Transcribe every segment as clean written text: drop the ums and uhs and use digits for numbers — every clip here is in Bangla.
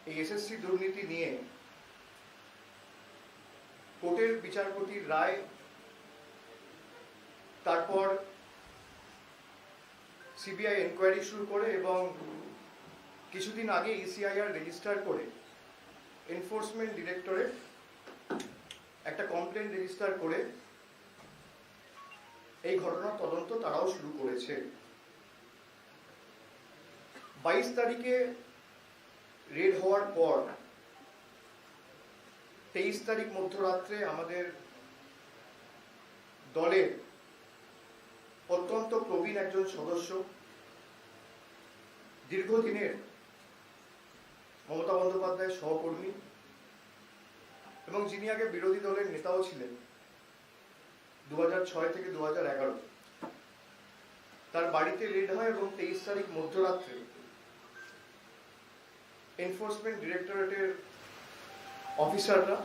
এই এসএসসি দুর্নীতি নিয়ে কোর্টের বিচারপতির রায়, তারপর সিবিআই এনকোয়ারি শুরু করে এবং কিছুদিন আগে ইসিআইআর রেজিস্টার করে এনফোর্সমেন্ট ডিরেক্টরেট একটা কমপ্লেন রেজিস্টার করে এই ঘটনার তদন্ত তারাও শুরু করেছে। 22 তারিখে রেড হওয়ার পর 23 তারিখ মধ্যরাত্রে আমাদের দলের অত্যন্ত প্রবীণ একজন সদস্য, দীর্ঘদিনের মমতা বন্দ্যোপাধ্যায়ের সহকর্মী এবং যিনি আগে বিরোধী দলের নেতাও ছিলেন 2006 থেকে 2011, তার বাড়িতে রেড হয় এবং 23 তারিখ মধ্যরাত্রে এনফোর্সমেন্ট ডিরেক্টরেটের অফিসাররা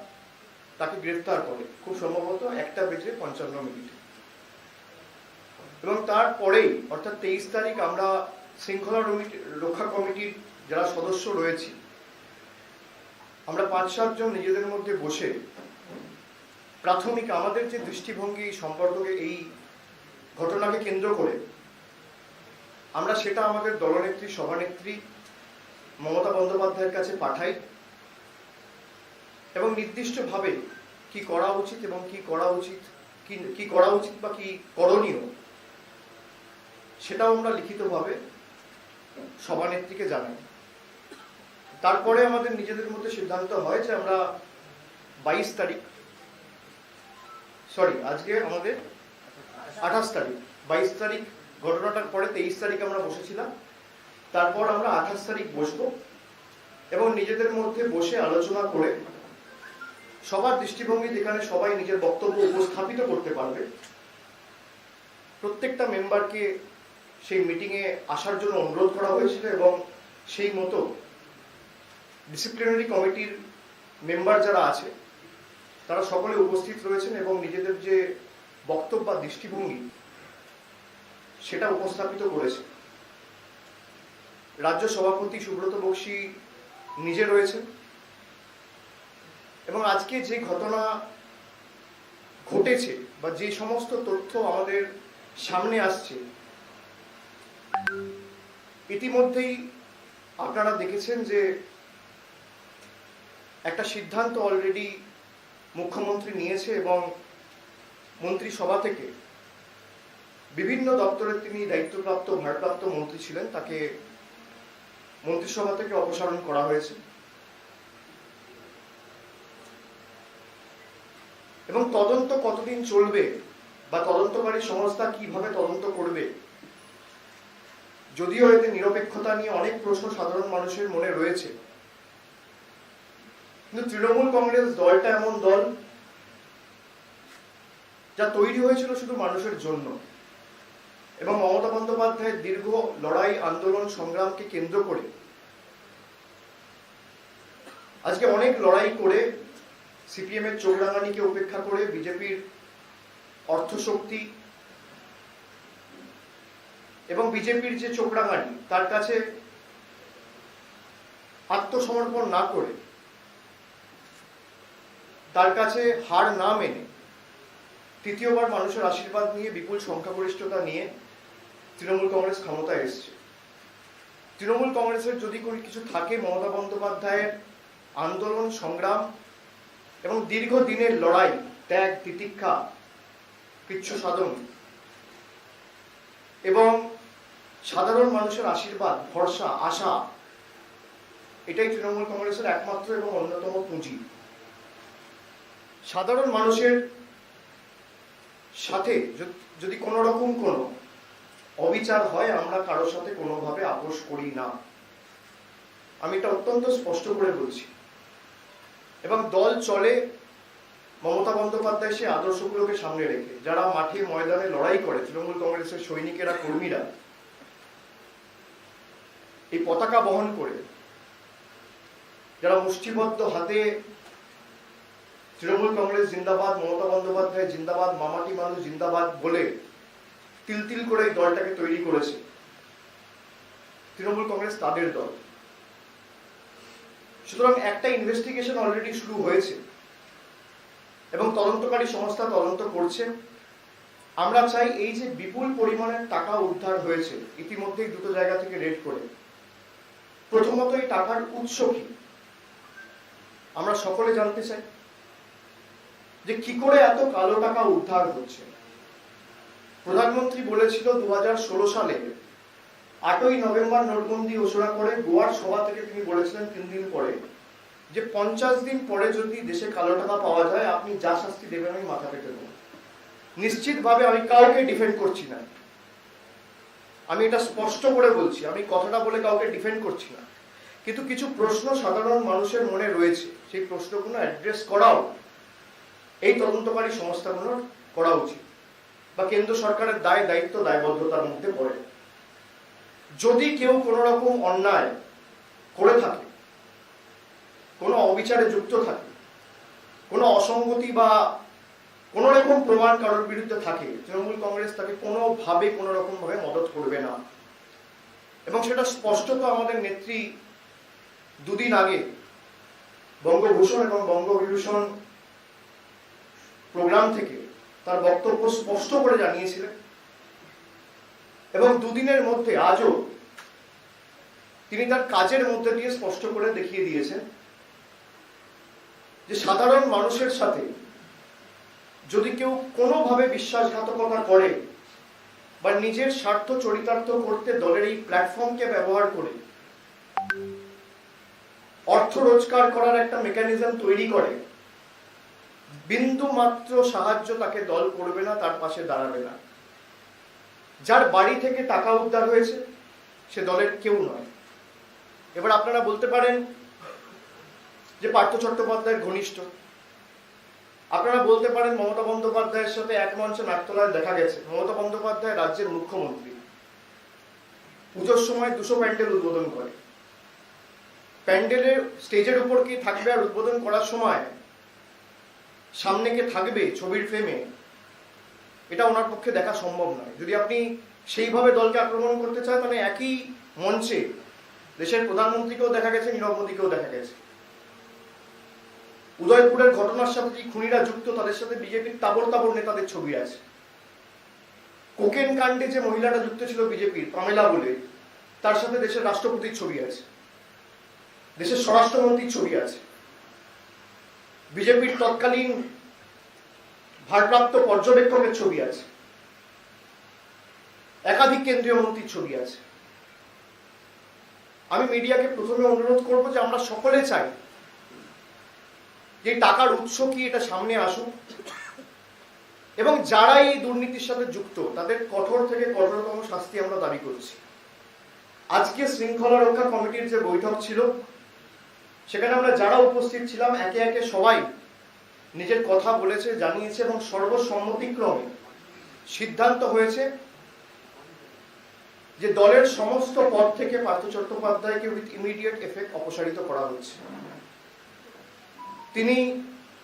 তাকে গ্রেফতার করে, খুব সম্ভবত 1:55 এবং তারপরেই অর্থাৎ 23 তারিখ আমরা শৃঙ্খলা রক্ষা কমিটির যারা সদস্য রয়েছি আমরা 5-7 জন নিজেদের মধ্যে বসে প্রাথমিক আমাদের যে দৃষ্টিভঙ্গি সম্পর্কে এই ঘটনাকে কেন্দ্র করে আমরা সেটা আমাদের দলনেত্রী সভানেত্রী মমতা বন্দ্যোপাধ্যায়ের কাছে পাঠাই এবং নির্দিষ্টভাবে কি করা উচিত এবং কি করা উচিত বা কি করণীয় সেটাও আমরা লিখিতভাবে সভানেত্রীকে জানাই। তারপরে আমাদের নিজেদের মধ্যে সিদ্ধান্ত হয় যে আমরা 22 তারিখ, আজকে আমাদের 28 তারিখ, 22 তারিখ ঘটনাটার পরে 23 তারিখ আমরা বসেছিলাম, তারপর আমরা 28 তারিখ বসবো এবং নিজেদের মধ্যে বসে আলোচনা করে সবার দৃষ্টিভঙ্গি যেখানে সবাই নিজের বক্তব্য উপস্থাপিত করতে পারবে, প্রত্যেকটা মেম্বারকে সেই মিটিংয়ে আসার জন্য অনুরোধ করা হয়েছিল এবং সেই মতো ডিসিপ্লিনারি কমিটির মেম্বার যারা আছে তারা সকলে উপস্থিত রয়েছেন এবং নিজেদের যে বক্তব্য বা দৃষ্টিভঙ্গি সেটা উপস্থাপিত করেছে। রাজ্য সভাপতি সুব্রত বক্সী নিজে রয়েছেন এবং আজকে যে ঘটনা ঘটেছে বা যে সমস্ত তথ্য আমাদের সামনে আসছে ইতিমধ্যেই আপনারা দেখেছেন যে একটা সিদ্ধান্ত অলরেডি মুখ্যমন্ত্রী নিয়েছে এবং মন্ত্রিসভা থেকে বিভিন্ন দপ্তরের তিনি দায়িত্বপ্রাপ্ত ভারপ্রাপ্ত মন্ত্রী ছিলেন, তাকে মন্ত্রিসভা থেকে অপসারণ করা হয়েছে এবং তদন্ত কতদিন চলবে বা তদন্তকারী সংস্থা কিভাবে তদন্ত করবে, যদিও এতে নিরপেক্ষতা নিয়ে অনেক প্রশ্ন সাধারণ মানুষের মনে রয়েছে, কিন্তু তৃণমূল কংগ্রেস দলটা এমন দল যা তৈরি হয়েছিল শুধু মানুষের জন্য এবং মমতা বন্দ্যোপাধ্যায়ের দীর্ঘ লড়াই আন্দোলন সংগ্রামকে কেন্দ্র করে আজকে অনেক লড়াই করে সিপিএম এর চোখ রাঙানিকে উপেক্ষা করে বিজেপির অর্থশক্তি এবং বিজেপির যে চোখ রাঙানি তার কাছে আত্মসমর্পণ না করে, তার কাছে হার না মেনে তৃতীয়বার মানুষের আশীর্বাদ নিয়ে বিপুল সংখ্যাগরিষ্ঠতা নিয়ে তৃণমূল কংগ্রেস ক্ষমতায় এসছে। তৃণমূল কংগ্রেসের যদি কিছু থাকে মমতা বন্দ্যোপাধ্যায়ের আন্দোলন সংগ্রাম এবং দীর্ঘদিনের লড়াই, ত্যাগ, তিতিক্ষা, কৃচ্ছ সাধন এবং সাধারণ মানুষের আশীর্বাদ, ভরসা, আশা, এটাই তৃণমূল কংগ্রেসের একমাত্র এবং অন্যতম পুঁজি। সাধারণ মানুষের সাথে যদি কোনো রকম কোনো অবিচার হয় আমরা কারোর সাথে কোনোভাবে আপোষ করি না, আমি এটা অত্যন্ত স্পষ্ট করে বলছি। এবং দল চলে মমতা বন্দ্যোপাধ্যায় সে আদর্শগুলোকে সামনে রেখে, যারা মাঠে ময়দানে লড়াই করে তৃণমূল কংগ্রেসের সৈনিকেরা, কর্মীরা এই পতাকা বহন করে, যারা মুষ্টিবদ্ধ হাতে তৃণমূল কংগ্রেস জিন্দাবাদ, মমতা বন্দ্যোপাধ্যায় জিন্দাবাদ, মামাটি মানুষ জিন্দাবাদ বলে তিল তিল করে এই দলটাকে তৈরি করেছে, তৃণমূল কংগ্রেস তাদের দল। সুতরাং একটা ইনভেস্টিগেশন অলরেডি শুরু হয়েছে এবং তদন্তকারী সংস্থা তদন্ত করছে। আমরা চাই এই যে বিপুল পরিমাণের টাকা উদ্ধার হয়েছে ইতিমধ্যেই দুটো জায়গা থেকে রেড করে, প্রথমত এই টাকার উৎস কি আমরা সকলে জানতে চাই, যে কি করে এত কালো টাকা উদ্ধার হচ্ছে। প্রধানমন্ত্রী বলেছিল 2016 সালে 8ই নভেম্বর নোটবন্দি ঘোষণা করে গোয়ার সভা থেকে তিনি বলেছিলেন 3 দিন পরে যে 50 দিন পরে যদি দেশে কালো টাকা পাওয়া যায় আপনি যা শাস্তি দেবেন আমি মাথা পেতে দেব। নিশ্চিতভাবে আমি কাউকে ডিফেন্ড করছি না, আমি এটা স্পষ্ট করে বলছি, আমি কথাটা বলে কাউকে ডিফেন্ড করছি না, কিন্তু কিছু প্রশ্ন সাধারণ মানুষের মনে রয়েছে, সেই প্রশ্নগুলো অ্যাড্রেস করাও এই তদন্তকারী সংস্থাগুলোর করা উচিত বা কেন্দ্র সরকারের দায়িত্ব দায়বদ্ধতার মধ্যে পড়ে। যদি কেউ কোনো রকম অন্যায় করে থাকে, কোনো অবিচারে যুক্ত থাকে, কোনো অসঙ্গতি বা কোনো রকম প্রমাণ কারোর বিরুদ্ধে থাকে, তৃণমূল কংগ্রেস তাকে কোনোভাবে কোনো রকম ভাবে মদত করবে না। এবং সেটা স্পষ্টত আমাদের নেত্রী দুদিন আগে বঙ্গভূষণ এবং বঙ্গবিভূষণ প্রোগ্রাম থেকে তার বক্তব্য স্পষ্ট করে জানিয়েছিলেন এবং দুদিনের মধ্যে আজও তিনি তার কাজের মধ্যে দিয়ে স্পষ্ট করে দেখিয়ে দিয়েছেন যে সাধারণ মানুষের সাথে যদি কেউ কোনোভাবে বিশ্বাসঘাতকতা করে বা নিজের স্বার্থ চরিতার্থ করতে দলের এই প্ল্যাটফর্মকে ব্যবহার করে অর্থ রোজগার করার একটা মেকানিজম তৈরি করে, বিন্দু মাত্র সাহায্য তাকে দল করবে না, তার পাশে দাঁড়াবে না। যার বাড়ি থেকে টাকা উদ্ধার হয়েছে সে দলের কেউ নয়। এবার আপনারা বলতে পারেন যে পার্থ চট্টোপাধ্যায়ের ঘনিষ্ঠ, আপনারা বলতে পারেন মমতা বন্দ্যোপাধ্যায়ের সাথে এক মঞ্চে নাকতলায় দেখা গেছে। মমতা বন্দ্যোপাধ্যায় রাজ্যের মুখ্যমন্ত্রী, পুজোর সময় 200 প্যান্ডেল উদ্বোধন করে, প্যান্ডেলের স্টেজের উপর কি থাকবে আর উদ্বোধন করার সময় সামনে কে থাকবে ছবির ফ্রেমে, এটা ওনার পক্ষে দেখা সম্ভব নয়। যদি আপনি সেইভাবে দলকে আক্রমণ করতে চান তাহলে একই মঞ্চে দেশের প্রধানমন্ত্রীকেও দেখা গেছে, নীরব মোদীকেও দেখা গেছে। উদয়পুরের ঘটনার সাথে যে খুনিরা যুক্ত তাদের সাথে বিজেপির তাবড় তাবড় নেতাদের ছবি আছে। কোকেন কাণ্ডে যে মহিলাটা যুক্ত ছিল বিজেপির পামেলা বলে, তার সাথে দেশের রাষ্ট্রপতির ছবি আছে, দেশের স্বরাষ্ট্রমন্ত্রীর ছবি আছে, বিজেপির তৎকালীন ভারপ্রাপ্ত পর্যবেক্ষকের ছবি আছে, একাধিক কেন্দ্রীয় মন্ত্রীর ছবি আছে। আমি মিডিয়াকে প্রথমে অনুরোধ করব যে আমরা সকলে চাই যে টাকার উৎস কি এটা সামনে আসুক এবং যারা এই দুর্নীতির সাথে যুক্ত তাদের কঠোর থেকে কঠোরতম শাস্তি আমরা দাবি করছি। আজকে শৃঙ্খলা রক্ষা কমিটির যে বৈঠক ছিল সেখানে আমরা যারা উপস্থিত ছিলাম একে একে সবাই নিজের কথা বলেছে, জানিয়েছে এবং সর্বসম্মতিক্রমে সিদ্ধান্ত হয়েছে যে দলের সমস্ত পদ থেকে পার্থ চট্টোপাধ্যায়কে উইথ ইমিডিয়েট এফেক্ট অপসারিত করা হচ্ছে। তিনি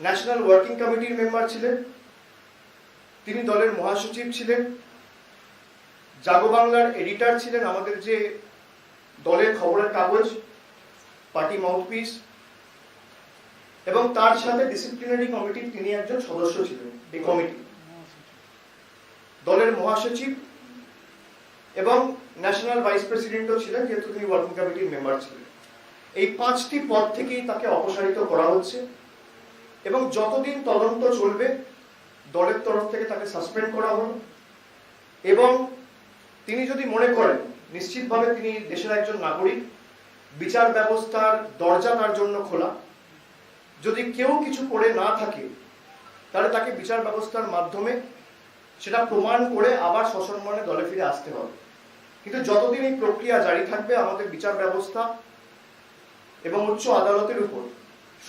ন্যাশনাল ওয়ার্কিং কমিটির মেম্বার ছিলেন, তিনি দলের মহাসচিব ছিলেন, জাগো বাংলার এডিটর ছিলেন, আমাদের যে দলের খবরের কাগজ পার্টি মাউথপিস, এবং তার সাথে ডিসিপ্লিনারি কমিটির তিনি একজন সদস্য ছিলেন। এই কমিটি দলের মহাসচিব এবং ন্যাশনাল ভাইস প্রেসিডেন্টও ছিলেন, যেহেতু তিনি ওয়ার্কিং কমিটির মেম্বার ছিলেন। এই 5টি পদ থেকেই তাকে অপসারিত করা হচ্ছে এবং যতদিন তদন্ত চলবে দলের তরফ থেকে তাকে সাসপেন্ড করা হলো এবং তিনি যদি মনে করেন নিশ্চিতভাবে তিনি দেশের একজন নাগরিক, বিচার ব্যবস্থার দরজা তার জন্য খোলা, যদি কেউ কিছু করে না থাকে তাহলে তাকে বিচার ব্যবস্থার মাধ্যমে সেটা প্রমাণ করে আবার সসম্মানে দলে ফিরে আসতে হবে। কিন্তু যতদিন এই প্রক্রিয়া জারি থাকবে আমাদের বিচার ব্যবস্থা এবং উচ্চ আদালতের উপর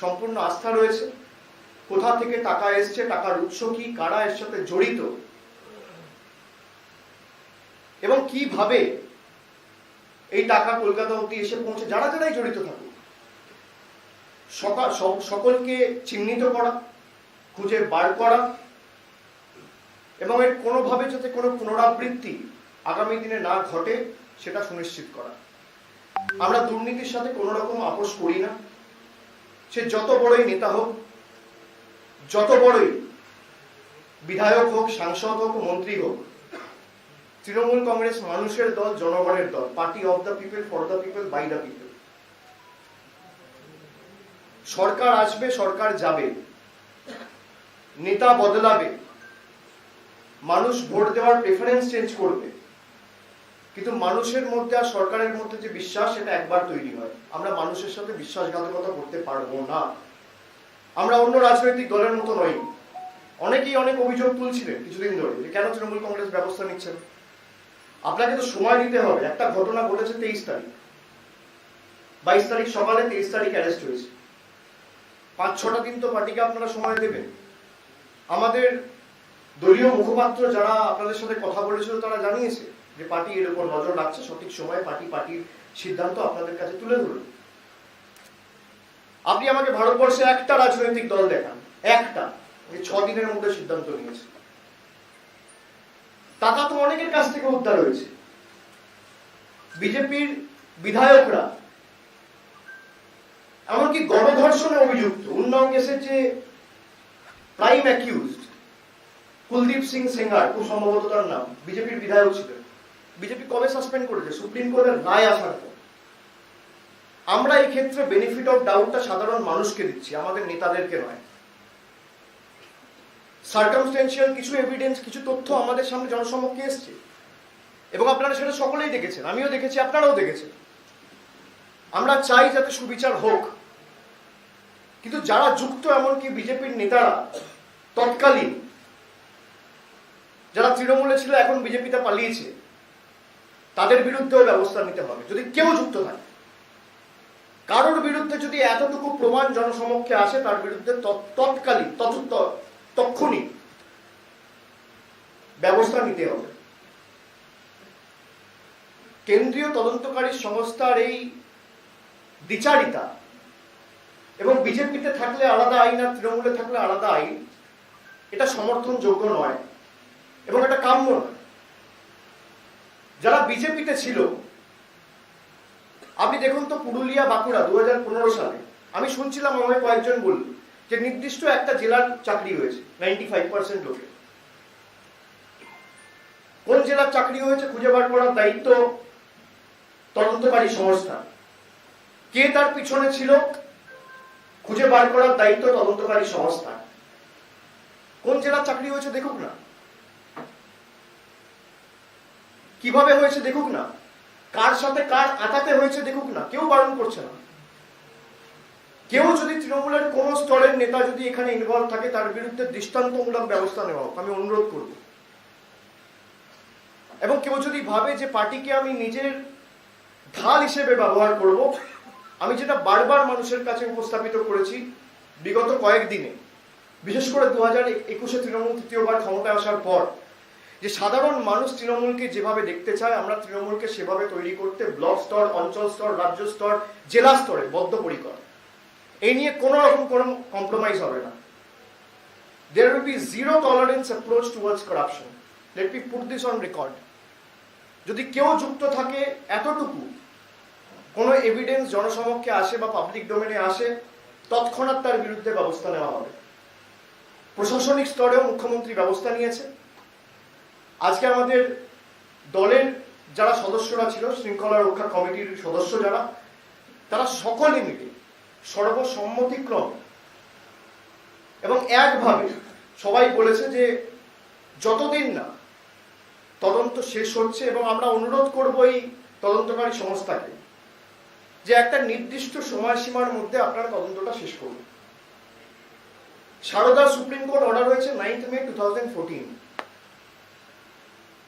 সম্পূর্ণ আস্থা রয়েছে। কোথা থেকে টাকা এসছে, টাকার উৎস কি, কারা এর সাথে জড়িত এবং কিভাবে এই টাকা কলকাতা অবধি এসে পৌঁছে, যারা যারাই জড়িত থাকুক সকলকে চিহ্নিত করা, খুঁজে বার করা এবং এর কোনোভাবে যাতে কোনো পুনরাবৃত্তি আগামী দিনে না ঘটে সেটা সুনিশ্চিত করা। আমরা দুর্নীতির সাথে কোনো রকম আপোষ করি না, সে যত বড়ই নেতা হোক, যত বড়ই বিধায়ক হোক, সাংসদ হোক, মন্ত্রী হোক, তৃণমূল কংগ্রেস মানুষের দল, জনগণের দল, party of the people, for the people, by the people. সরকার আসবে, সরকার যাবে, নেতা বদলাবে, মানুষ ভোট দেওয়ার প্রেফারেন্স চেঞ্জ করবে, কিন্তু মানুষের মধ্যে আর সরকারের মধ্যে যে বিশ্বাস, সেটা একবার তৈরি হয়। আমরা মানুষের সাথে বিশ্বাসঘাতকতা করতে পারবো না। আমরা অন্য রাজনৈতিক দলের মতো নই। অনেকেই অনেক অভিযোগ তুলছিলেন কিছুদিন ধরে যে কেন তৃণমূল কংগ্রেস ব্যবস্থা নিচ্ছেন। আপনাকে তো সময় দিতে হবে। একটা ঘটনা ঘটেছে 23 তারিখ, 22 তারিখ সকালে, 23 তারিখ অ্যারেস্ট হয়েছে। 5-6টা দিন তো পার্টিকে আপনারা সময় দেবেন। আমাদের দলীয় মুখপাত্র যারা আপনাদের সাথে কথা বলেছিল তারা জানিয়েছে যে পার্টি এর উপর নজর রাখছে, সঠিক সময়ে পার্টির সিদ্ধান্ত আপনাদের কাছে তুলে ধরবে। আপনি আমাকে ভারতবর্ষে একটা রাজনৈতিক দল দেখান, একটা, 6 দিনের মধ্যে সিদ্ধান্ত নিয়েছে। টাকা তো অনেকের কাছ থেকে উদ্ধার হয়েছে। বিজেপির বিধায়করা, এমনকি গণধর্ষণে অভিযুক্ত উন্নাও কেসের যে প্রাইম অ্যাকিউজড কুলদীপ সিং সেঙ্গার, খুব সম্ভবত তার নাম, বিজেপির বিধায়ক ছিলেন। বিজেপি কবে সাসপেন্ড করেছে? সুপ্রিম কোর্টের রায় আসার পর। আমরা এই ক্ষেত্রে বেনিফিট অফ ডাউটটা সাধারণ মানুষকে দিচ্ছি, আমাদের নেতাদেরকে নয়। সার্কামস্টেন্সিয়াল কিছু এভিডেন্স, কিছু তথ্য আমাদের সামনে জনসমক্ষে এসছে, এবং আপনারা সেটা সকলেই দেখেছেন, আমিও দেখেছি, আপনারাও দেখেছেন। আমরা চাই যাতে সুবিচার হোক, কিন্তু যারা যুক্ত, এমনকি বিজেপির নেতারা তৎকালীন, যারা তৃণমূলে ছিল এখন বিজেপিতে পালিয়েছে, তাদের বিরুদ্ধেও ব্যবস্থা নিতে হবে। যদি কেউ যুক্ত থাকে, কারোর বিরুদ্ধে যদি এতটুকু প্রমাণ জনসমক্ষে আসে, তার বিরুদ্ধে তৎকালীন তৎক্ষণিক ব্যবস্থা নিতে হবে। কেন্দ্রীয় তদন্তকারী সংস্থার এই দ্বিচারিতা, এবং বিজেপিতে থাকলে আলাদা আইন আর তৃণমূলে থাকলে আলাদা আইন, এটা সমর্থনযোগ্য নয় এবং এটা কাম্য নয়। যারা বিজেপিতে ছিল, আপনি দেখুন তো পুরুলিয়া, বাঁকুড়া 2015 সালে আমি শুনছিলাম, আমায় কয়েকজন বলল যে নির্দিষ্ট একটা জেলার চাকরি হয়েছে 95% লোকের। কোন জেলার চাকরি হয়েছে খুঁজে বার করার দায়িত্ব তদন্তকারী সংস্থা। কে তার পিছনে ছিল খুঁজে বার করার দায়িত্ব তদন্তকারী সংস্থা। কোন জেলার চাকরি হয়েছে দেখুক না, কিভাবে হয়েছে দেখুক না, কার সাথে কার আটাতে হয়েছে দেখুক না, কেউ বারণ করছে না। কেউ যদি তৃণমূলের কোন স্তরের নেতা যদি এখানে ইনভলভ থাকে, তার বিরুদ্ধে দৃষ্টান্তমূলক ব্যবস্থা নেওয়া হোক, আমি অনুরোধ করব। এবং কেউ যদি ভাবে যে পার্টিকে আমি নিজের ঢাল হিসেবে ব্যবহার করব, আমি যেটা বারবার মানুষের কাছে উপস্থাপিত করেছি বিগত কয়েকদিনে, বিশেষ করে 2021-এ তৃণমূল তৃতীয়বার ক্ষমতায় আসার পর, যে সাধারণ মানুষ তৃণমূলকে যেভাবে দেখতে চায়, আমরা তৃণমূলকে সেভাবে তৈরি করতে ব্লক স্তর, অঞ্চল স্তর, রাজ্য স্তর, জেলা স্তরে বদ্ধপরিকর। এই নিয়ে কোনো রকম কোনো কম্প্রোমাইজ হবে না। There will be zero tolerance approach towards corruption. Let me put this on record. যদি কেউ যুক্ত থাকে, এতটুকু কোনো এভিডেন্স জনসমক্ষে আসে বা পাবলিক ডোমেনে আসে, তৎক্ষণাৎ তার বিরুদ্ধে ব্যবস্থা নেওয়া হবে। প্রশাসনিক স্তরেও মুখ্যমন্ত্রী ব্যবস্থা নিয়েছে। আজকে আমাদের দলের যারা সদস্যরা ছিল, শৃঙ্খলা রক্ষা কমিটির সদস্য যারা, তারা সকলে মিলে সর্বসম্মতিক্রমে এবং একভাবে সবাই বলেছে যে যতদিন না তদন্ত শেষ হচ্ছে, এবং আমরা অনুরোধ করব এই তদন্তকারী সংস্থাকে যে একটা নির্দিষ্ট সময়সীমার মধ্যে আপনারা তদন্তটা শেষ করুন। সারদা সুপ্রিম কোর্ট অর্ডার হয়েছে 9th May 2014,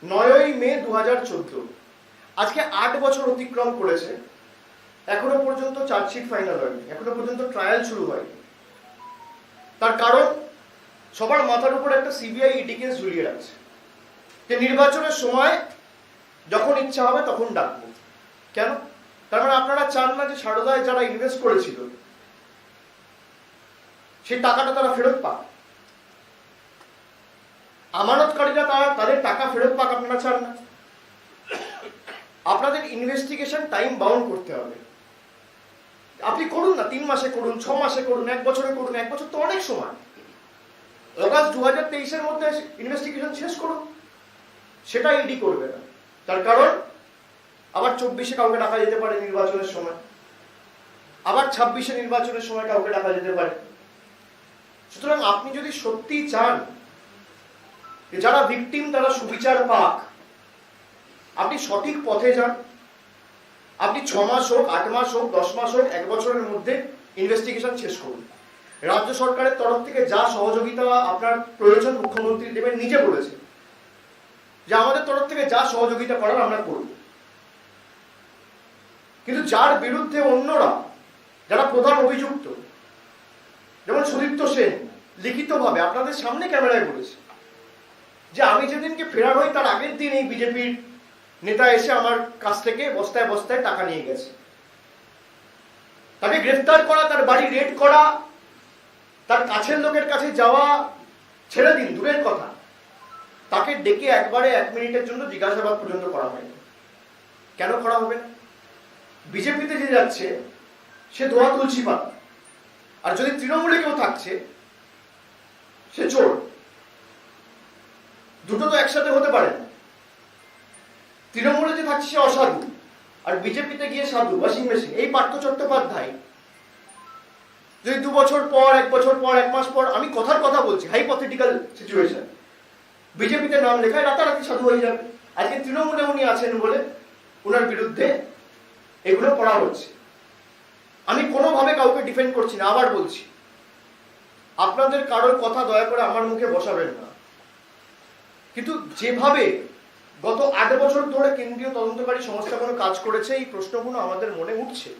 9ই মে 2014। আজকে 8 বছর অতিক্রম করেছে, এখনো পর্যন্ত চার্জশিট ফাইনাল হয়নি, এখনো পর্যন্ত ট্রায়াল শুরু হয়নি। তার কারণ সবার মাথার উপর একটা সিবিআই ইডি কেস ঝুলিয়ে রাখছে, যে নির্বাচনের সময় যখন ইচ্ছা হবে তখন ডাকবো। কেন? তার মানে আপনারা চান না যে সারদায় যারা ইনভেস্ট করেছিল সেই টাকাটা তারা ফেরত পাক, আমানতকারীরা তাদের টাকা ফেরত পাক, আপনারা চান না। আপনাদের ইনভেস্টিগেশন টাইম বাউন্ড করতে হবে। আপনি করুন না, 3 মাসে করুন, 6 মাসে করুন, 1 বছরে করুন। 1 বছর তো অনেক সময়। অগাস্ট 2023-এর মধ্যে ইনভেস্টিগেশন শেষ করুন। সেটা ইডি করবে না। তার কারণ আবার 24-এ কাউকে ডাকা যেতে পারে নির্বাচনের সময়, আবার 26-এ নির্বাচনের সময় কাউকে ডাকা যেতে পারে। সুতরাং আপনি যদি সত্যি চান যে যারা ভিকটিম তারা সুবিচার পাক, আপনি সঠিক পথে যান। আপনি 6 মাস হোক, 8 মাস হোক, 10 মাস হোক, 1 বছরের মধ্যে ইনভেস্টিগেশন শেষ করুন। রাজ্য সরকারের তরফ থেকে যা সহযোগিতা আপনার প্রয়োজন মুখ্যমন্ত্রী দেবেন, নিজে বলেছে যে আমাদের তরফ থেকে যা সহযোগিতা করার আমরা করব। কিন্তু যার বিরুদ্ধে অন্যরা, যারা প্রধান অভিযুক্ত, যেমন সুদীপ্ত সেন লিখিতভাবে আপনাদের সামনে ক্যামেরায় বলেছে যে আমি যেদিনকে ফেরার হই তার আগের দিন এই বিজেপির নেতা এসে আমার কাছ থেকে বস্তায় বস্তায় টাকা নিয়ে গেছে। তাকে গ্রেফতার করা, তার বাড়ি রেড করা, তার কাছের লোকের কাছে যাওয়া ছেড়ে দিন, দূরের কথা, তাকে ডেকে একবারে 1 মিনিটের জন্য জিজ্ঞাসাবাদ পর্যন্ত করা হয়নি। কেন করা হবে না? বিজেপিতে যে যাচ্ছে সে ধোয়া তুলসী পাতা, আর যদি তৃণমূলে কেউ থাকছে সে চোর। দুটো তো একসাথে হতে পারে না। তৃণমূলে যে থাকছে সে অসাধু, আর বিজেপিতে গিয়ে সাধু, ওয়াশিং মেশিন। এই পার্থ চট্টোপাধ্যায় যদি 2 বছর পর, 1 বছর পর, 1 মাস পর, আমি কথার কথা বলছি, হাইপোথেটিক্যাল সিচুয়েশন, বিজেপিতে নাম লেখায়, রাতারাতি সাধু হয়ে যাবে। আজকে তৃণমূলে উনি আছেন বলে ওনার বিরুদ্ধে এগুলো করা হচ্ছে। আমি কোনোভাবে কাউকে ডিফেন্ড করছি না, আবার বলছি, আপনাদের কারোর কথা দয়া করে আমার মুখে বসাবেন না। কিন্তু যেভাবে গত 8 বছর ধরে কেন্দ্রীয় তদন্তকারী সংস্থা কোনো কাজ করেছে, এই প্রশ্নগুলো আমাদের মনে উঠছে,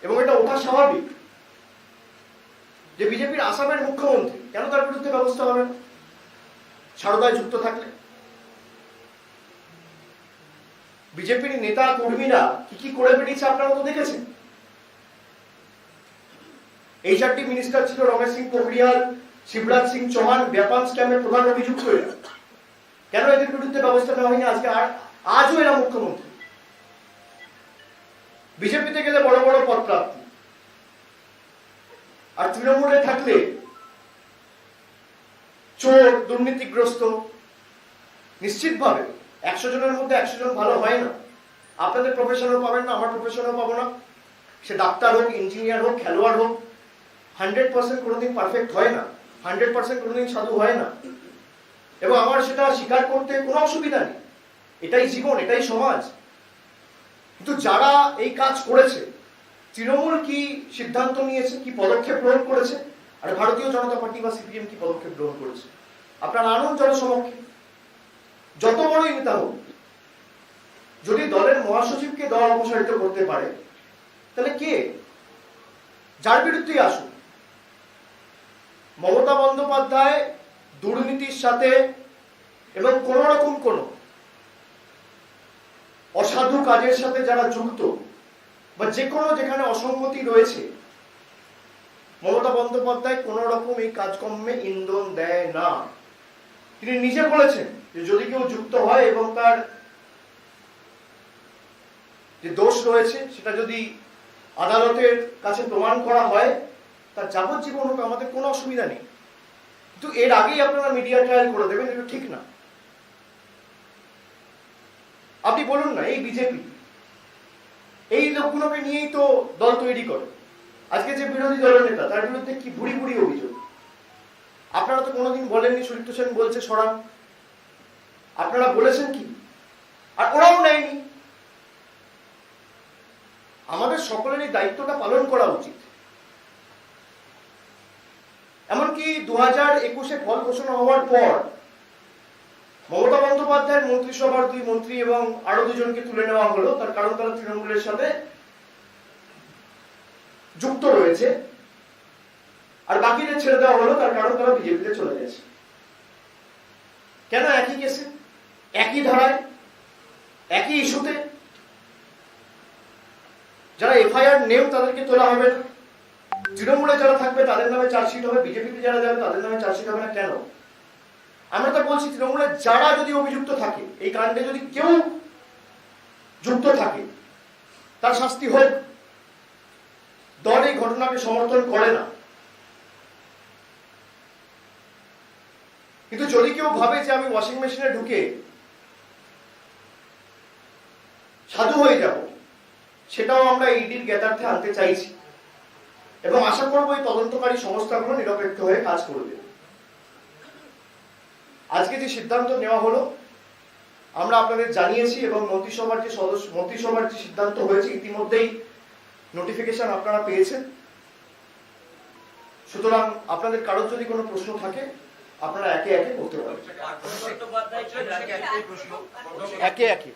এবং এটা ওঠা স্বাভাবিক যে বিজেপির আসামের মুখ্যমন্ত্রী কেন তার বিরুদ্ধে ব্যবস্থা হবে না সারদায় যুক্ত থাকলে? বিজেপির নেতা কর্মীরা কি কি করে বেরিয়েছে আপনারা তো দেখেছেন। এই 4টি মিনিস্টার ছিল রমেশ সিং পোখরিয়াল, শিবরাজ সিং চৌহান, ব্যাপান স্ক্যামের প্রধান অভিযুক্ত এরা। কেন এদের বিরুদ্ধে ব্যবস্থা নেওয়া হয়নি? আজকে আজও এরা মুখ্যমন্ত্রী। বিজেপিতে গেলে বড় বড় পদ প্রাপ্তি, আর তৃণমূলে থাকলে চোর, দুর্নীতিগ্রস্ত। নিশ্চিতভাবে 100 জনের মধ্যে 100 জন ভালো হয় না। আপনাদের প্রফেশনও পাবেন না, আমার প্রফেশনও পাবো না। সে ডাক্তার হোক, ইঞ্জিনিয়ার হোক, খেলোয়াড় হোক, 100% কোনোদিন পারফেক্ট হয় না, 100% কোনোদিন সাধু হয় না। এবং আমার সেটা স্বীকার করতে কোনো অসুবিধা নেই। এটাই জীবন, এটাই সমাজ। কিন্তু যারা এই কাজ করেছে, তৃণমূল কি সিদ্ধান্ত নিয়েছে, কি পদক্ষেপ গ্রহণ করেছে, আর ভারতীয় জনতা পার্টি বা সিপিএম কি পদক্ষেপ গ্রহণ করেছে? আপনার আনন্দ জনসমক্ষে যত বড়ই নেতা হোক, যদি দলের মহাসচিবকে দল অপসারিত করতে পারে, তাহলে কে? যার বিরুদ্ধেই আসুন। মমতা বন্দ্যোপাধ্যায় দুর্নীতির সাথে এবং কোন রকম কোন অসাধু কাজের সাথে যারা যুক্ত, বা যে কোনো যেখানে অসঙ্গতি রয়েছে, মমতা বন্দ্যোপাধ্যায় কোন রকম এই কাজকর্মে ইন্ধন দেয় না। তিনি নিজে বলেছেন যে যদি কেউ যুক্ত হয় এবং তার যে দোষ রয়েছে সেটা যদি আদালতের কাছে প্রমাণ করা হয়, তার যাবজ্জীবন হোক, আমাদের কোনো অসুবিধা নেই। কিন্তু এর আগেই আপনারা মিডিয়া ট্রায়াল করে দেবেন, এটা ঠিক না। আপনি বলুন না, এই বিজেপি এই লোকগুলোকে নিয়েই তো দল তৈরি করে। আজকে যে বিরোধী দলের নেতা, তার বিরুদ্ধে কি ভুড়ি ভুড়ি অভিযোগ। আপনারা তো কোনোদিন বলেননি সুদীপ্ত সেন বলছে সরান। আপনারা বলেছেন কি? আর ওরাও নেয়নি। আমাদের সকলের এই দায়িত্বটা পালন করা উচিত। এমনকি 2021-এ ফল ঘোষণা হওয়ার পর মমতা বন্দ্যোপাধ্যায়ের মন্ত্রিসভার 2 মন্ত্রী এবং আরো 2 জনকে তুলে নেওয়া হলো, তার কারণ তারা তৃণমূলের সাথে যুক্ত রয়েছে। আর বাকিদের ছেড়ে দেওয়া হলো, তার কারণ তারা বিজেপিতে চলে গেছে। কেন? একই কেসে, একই ধারায়, একই ইস্যুতে। যারা এফআইআর নেম তাদেরকে তোলা হবে না, তৃণমূলে যারা থাকবে তাদের নামে চার্জশিট হবে, বিজেপিতে যারা যাবে তাদের নামে চার্জশিট হবে না। কেন? আমরা তো বলছি তৃণমূলে যারা যদি অভিযুক্ত থাকে, এই কাণ্ডে যদি কেউ যুক্ত থাকে, তার শাস্তি হোক। এই ঘটনাকে সমর্থন করে না। কিন্তু যদি কেউ ভাবে যে আমি ওয়াশিং মেশিনে ঢুকে সাধু হয়ে যাব, সেটাও আমরা ইডির জ্ঞাতার্থে আনতে চাইছি এবং আশা করব এই তদন্তকারী সংস্থাগুলো নিরপেক্ষ হয়ে কাজ করবে। আজকে যে সিদ্ধান্ত নেওয়া হলো আমরা আপনাদের জানিয়েছি এবং মন্ত্রিসভার যে সিদ্ধান্ত হয়েছে ইতিমধ্যেই নোটিফিকেশন আপনারা পেয়েছেন। সুতরাং আপনাদের কারোর যদি কোনো প্রশ্ন থাকে আপনারা একে একে করতে পারেন। একে একে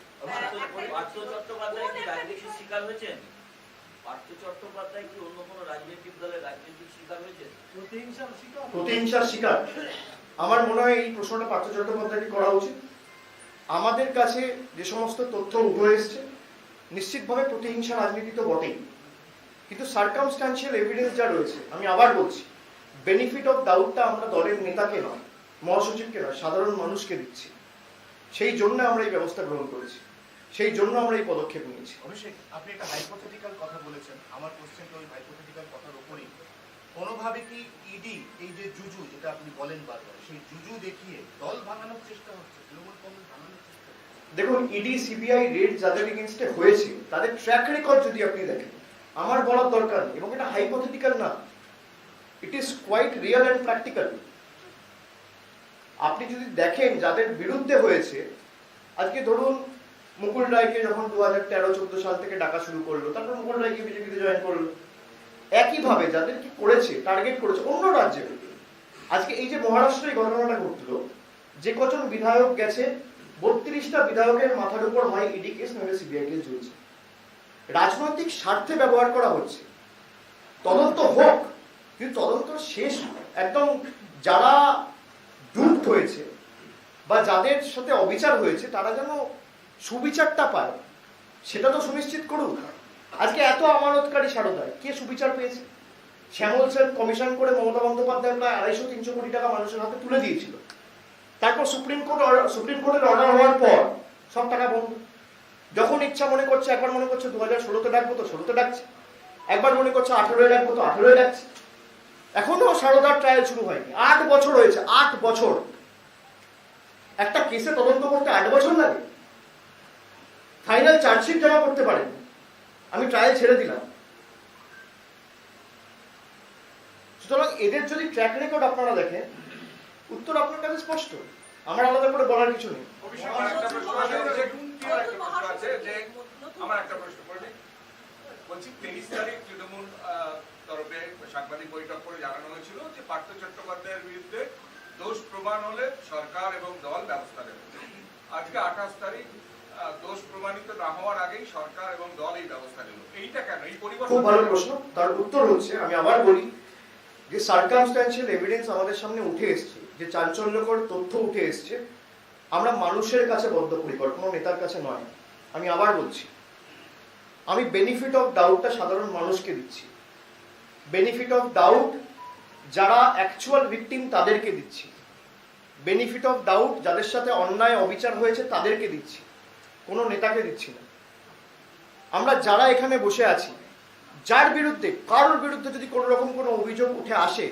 প্রতিহিংসার শিকার আমার মনে হয় এই প্রশ্নটা পার্থ চট্টোপাধ্যায়কে করা উচিত। আমাদের কাছে যে সমস্ত তথ্য উঠে এসছে নিশ্চিতভাবে প্রতিহিংসা রাজনীতি তো বটেই, কিন্তু সার্কামস্ট্যান্সিয়াল এভিডেন্স যা রয়েছে, আমি আবার বলছি, বেনিফিট অফ ডাউটটা আমরা দলের নেতাকে নয়, মহাসচিবকে নয়, সাধারণ মানুষকে দিচ্ছি। সেই জন্য আমরা এই ব্যবস্থা গ্রহণ করেছি, সেই জন্য আমরা এই পদক্ষেপ নিয়েছি। অভিষেক, আপনি একটা হাইপোথেটিক্যাল কথা বলেছেন, আমার কোশ্চেনটা ওই হাইপোথেটিক্যাল কথার উপরেই। কোনোভাবে কি ইডি এই যে জুজু যেটা আপনি বলেন বারবার, সেই জুজু দেখিয়ে দল ভাঙানোর চেষ্টা হচ্ছে, তৃণমূল কংগ্রেস ভাঙানোর চেষ্টা হচ্ছে? দেখুন, ইডি সিবিআই রেড যাদের এগেইনস্টে হয়েছে তাদের ট্র্যাক রেকর্ড যদি আপনি দেখেন, আমার বলার দরকার নেই, এবং এটা হাইপোথেটিক্যাল না, it is quite real and practical. আপনি যদি দেখেন যাদের বিরুদ্ধে হয়েছে, আজকে ধরুন মুকুল রায়কে যখন 2013-14 সাল থেকে ডাকা শুরু করলো, তারপর মুকুল রায়কে বিজেপিতে জয়েন করলো, একইভাবে যাদের কি করেছে, টার্গেট করেছে অন্য রাজ্যে। আজকে এই যে মহারাষ্ট্রে এই ঘটনাটা ঘটলো, যে কজন বিধায়ক গেছে, 32টা বিধায়কের মাথার উপর হয় ইডি কেস, নইলে সিবিআই কেস চলছে। রাজনৈতিক স্বার্থে ব্যবহার করা হচ্ছে। তদন্ত হোক, কিন্তু তদন্ত শেষ একদম যারা ডুপ্ট হয়েছে বা যাদের সাথে অবিচার হয়েছে তারা যেন সুবিচারটা পায়, সেটা তো সুনিশ্চিত করুন। আজকে এত আমানতকারী সারদায় কে সুবিচার পেয়েছে? শ্যামল সেন কমিশন করে মমতা বন্দ্যোপাধ্যায় প্রায় 250-300 কোটি টাকা মানুষের হাতে তুলে দিয়েছিল। তারপর সুপ্রিম কোর্টের অর্ডার হওয়ার পর সব টাকা বন্ধ। যখন ইচ্ছা মনে করছে, একবার মনে করছে 2016-তে ডাকবো তো 16-তে ডাকছে, একবার মনে করছে 18-এ ডাকবো তো 18-এ ডাকছে। এখনো সারদার ট্রায়াল শুরু হয়নি। 8 বছর হয়েছে, 8 বছর। একটা কেসে তদন্ত করতে 8 বছর লাগে। ফাইনাল চার্জশিট জমা করতে পারেন, আমি ট্রায়াল ছেড়ে দিলাম। সুতরাং এদের যদি ট্র্যাক রেকর্ড আপনারা দেখেন, উত্তর আপনার কাছে স্পষ্ট, আমার আলাদা করে বলার কিছু নেই। আমার একটা প্রশ্ন করবে, বলছি 23 তারিখ তৃণমূল তরফে সাংবাদিক বৈঠক করে জানানো হয়েছিল যে পার্থ চট্টোপাধ্যায়ের বিরুদ্ধে দোষ প্রমাণ হলে সরকার এবং দল ব্যবস্থা নেবে। আজকে 28 তারিখ, দোষ প্রমাণিত না হওয়ার আগেই সরকার এবং দল এই ব্যবস্থা নেবে, এইটা কেন? এই পরিবর্তন। খুব ভালো প্রশ্ন। তার উত্তর হচ্ছে, আমি আবার বলি, যে সার্কামস্ট্যান্সিয়াল এভিডেন্স আমাদের সামনে উঠে এসছে, যে চাঞ্চল্যকর তথ্য উঠে এসছে, আমরা মানুষের কাছে বদ্ধপরিকর, কোনো নেতার কাছে নয়। আমি আবার বলছি, আমি বেনিফিট অফ ডাউটটা সাধারণ মানুষকে দিচ্ছি। বেনিফিট অফ ডাউট যারা অ্যাকচুয়াল ভিকটিম তাদেরকে দিচ্ছি। বেনিফিট অফ ডাউট যাদের সাথে অন্যায় অবিচার হয়েছে তাদেরকে দিচ্ছি, কোনো নেতাকে দিচ্ছি না। আমরা যারা এখানে বসে আছি, যার বিরুদ্ধে, কারোর বিরুদ্ধে যদি কোনো রকম কোনো অভিযোগ উঠে আসে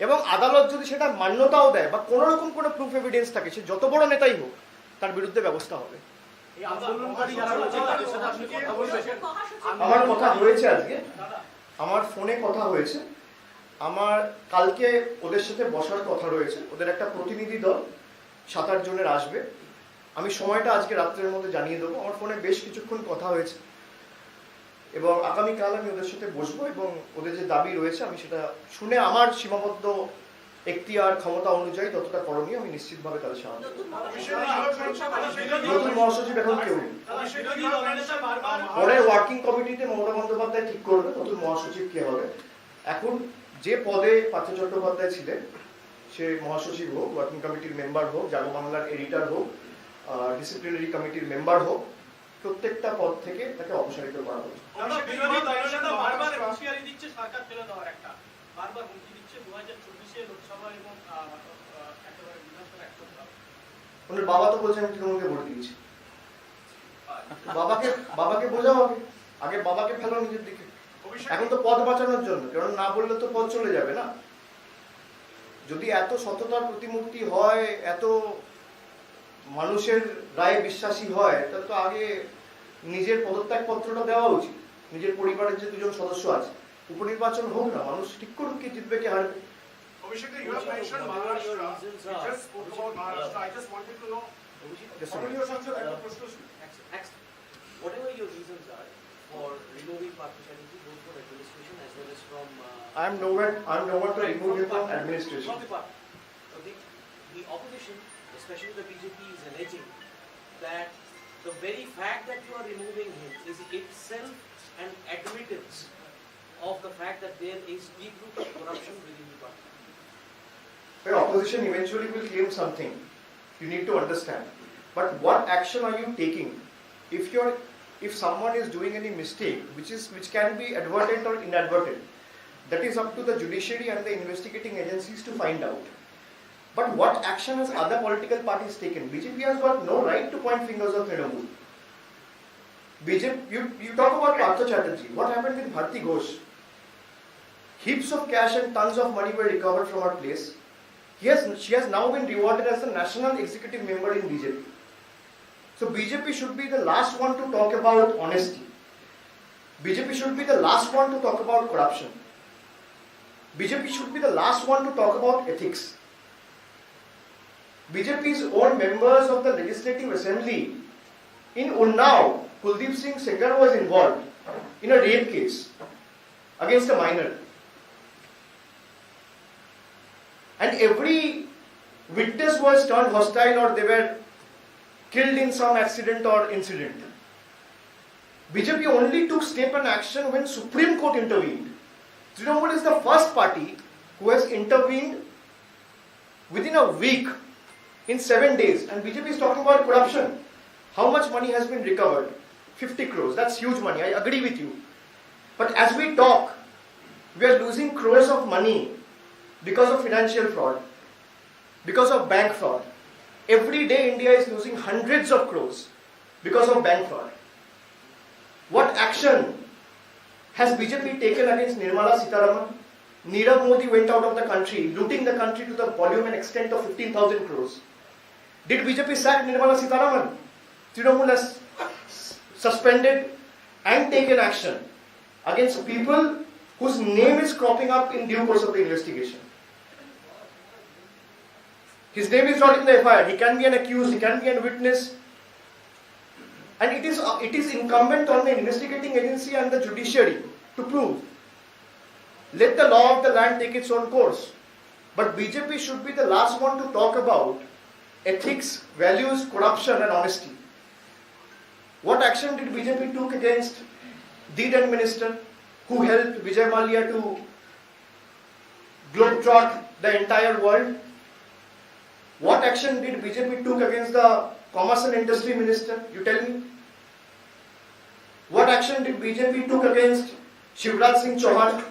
এবং আদালত যদি সেটা মান্যতাও দেয় বা কোনো রকম কোনো প্রুফ এভিডেন্স থাকে, সে যত বড় নেতাই হোক, তার বিরুদ্ধে ব্যবস্থা হবে। আমার কথা হয়েছে, আজকে আমার ফোনে কথা হয়েছে, আমার কালকে ওদের সাথে বসার কথা রয়েছে। ওদের একটা প্রতিনিধি দল 7-8 জনের আসবে। আমি সময়টা আজকে রাত্রের মধ্যে জানিয়ে দেবো। আমার ফোনে বেশ কিছুক্ষণ কথা হয়েছে এবং আগামীকাল আমি ওদের সাথে বসবো এবং ওদের যে দাবি রয়েছে আমি সেটা শুনে আমার সীমাবদ্ধ এখতিয়ার ক্ষমতা অনুযায়ী ততটা করণীয় আমি নিশ্চিতভাবে তাদের সাহায্য করব। নতুন মহাসচিব এখন কেউ নেই। পরে ওয়ার্কিং কমিটিতে মমতা বন্দ্যোপাধ্যায় ঠিক করবে নতুন মহাসচিব কে হবে। এখন যে পদে পার্থ চট্টোপাধ্যায় ছিলেন, সে মহাসচিব হোক, ওয়ার্কিং কমিটির মেম্বার হোক, জাগো বাংলার এডিটর হোক, ডিসিপ্লিনারি কমিটির মেম্বার হোক, প্রত্যেকটা পদ থেকে তাকে অপসারিত করা হবে। ওনার বাবা তো বলছেন আমি তৃণমূলকে ভোট দিয়েছি। বাবাকে বোঝাও, আগে বাবাকে ফেলো নিজের দিকে। এখন তো পদ বাঁচানোর জন্য, কারণ না বললে তো পদ চলে যাবে না। যদি এত সততার প্রতিমূর্তি হয়, এত মানুষের রায়ে বিশ্বাসী হয়, তাহলে তো আগে নিজের পদত্যাগ পত্রটা দেওয়া উচিত। নিজের পরিবারের যে দুজন সদস্য আছে, উপনির্বাচন হোক না, মানুষ ঠিক করুক কে জিতবে কে হারবে। Abhishek, you have mentioned Maharashtra. You just spoke about Maharashtra. I just wanted to know. Whatever your reasons are for removing Partha Chatterjee, both from administration as well as from I am nowhere to remove him from administration. from the party. So the opposition, especially the BJP, is alleging that the very fact that you are removing him is itself an admittance of the fact that there is deep-rooted corruption within the party. The opposition eventually will claim something. You need to understand. But what action are you taking? If someone is doing any mistake, which can be advertent or inadvertent, that is up to the judiciary and the investigating agencies to find out. But what action has other political parties taken? BJP has got no right to point fingers of Trinamool. BJP, you talk about Partha Chatterjee. What happened with Bharti Ghosh? Heaps of cash and tons of money were recovered from her place. She has now been rewarded as the national executive member in BJP. So BJP should be the last one to talk about honesty. BJP should be the last one to talk about corruption. BJP should be the last one to talk about ethics. BJP's own members of the Legislative Assembly in Unnao, Kuldeep Singh Sengar was involved in a rape case against a minor. And every witness was turned hostile or they were killed in some accident or incident. BJP only took step and action when Supreme Court intervened. Trinamool is the first party who has intervened within a week, in 7 days. And BJP is talking about corruption. How much money has been recovered? 50 crores. That's huge money. I agree with you. But as we talk, we are losing crores of money because of financial fraud, because of bank fraud. Every day India is losing hundreds of crores because of bank fraud. What action has BJP taken against Nirmala Sitharaman? Nirav Modi went out of the country, looting the country to the volume and extent of 15,000 crores. Did BJP sack Nirmala Sitharaman? Trinamool has suspended and taken action against people whose name is cropping up in due course of the investigation. His name is not in the FIR. He can be an accused, he can be a witness. And it is incumbent on the investigating agency and the judiciary to prove. Let the law of the land take its own course. But BJP should be the last one to talk about ethics, values, corruption and honesty. What action did BJP took against the then minister who helped Vijay Mallya to globetrot the entire world? What action did BJP took against the Commerce and Industry Minister? You tell me. What action did BJP took against Shivraj Singh Chauhan?